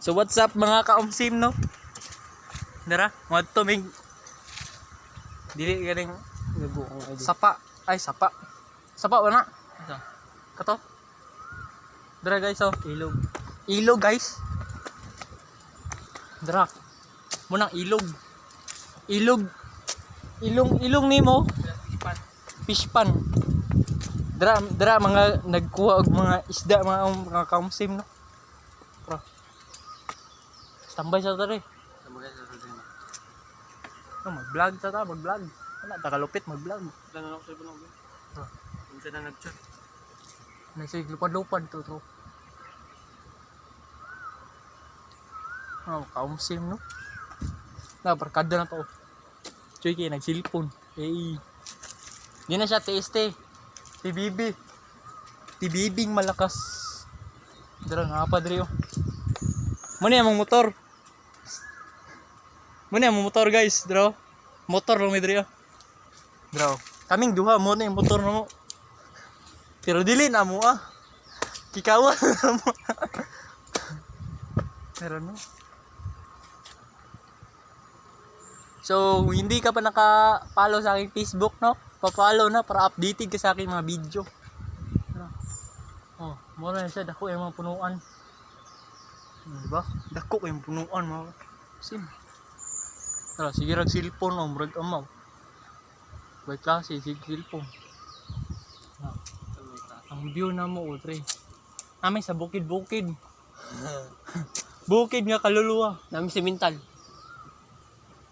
So what's up mga kaumsim no? Dara, madto mig dili ganing sapa. Ay sapa. Sapa wala. Kato. Dara guys oh, ilog. Ilog guys. Dara. Munang ilog. Ilog. Ilong nimo. Fish pan. Dara mga nagkuha og mga isda mga kaumsim no. Pro. Tambay sa tare. Mag-vlog sa ta, mag-vlog. Wala ta kalupit mag-vlog. Lang ako sa bunog. Kung saan na nag-chat. Nasig lupad-lupad to. Kaumsim no. Na barkada na to. Choy kay nagsilpon. Di na siya TST. TBBing malakas. Dara nga pa diri oh. Muna yung motor. Muna yung motor guys, dra. Motor lang may diri oh. Dra. Kaming duha mo na yung motor na mo. Pero dili na mo ah. Kikawan na mo. Pero no. So, hindi ka pa naka-follow sa aking Facebook, no? Pa-follow na para updated ka sa aking mga video. Oh, mura na siya. Dako yung mga punuan. Diba? Dako yung punuan mga sim. Tara, sige rag cellphone o murag amaw. By klase, sige cellphone. Ang view na mo, tre. Namin sa bukid-bukid. Bukid nga kaluluwa. Namin si Mintal.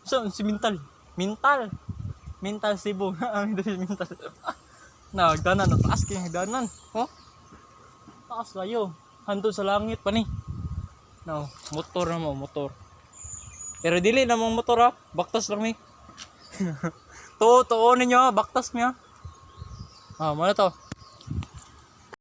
So, si Mintal. Mintal Cebu. Amin doon si Mintal. Nagdanan. Taas kaya nagdanan. Oh? Taas kayo. Hantod sa langit pa ni. No, motor na mo, motor. Pero dili na mong motor ha. Baktas lang ni. Tuo ninyo ha. Baktas niya. Mana to?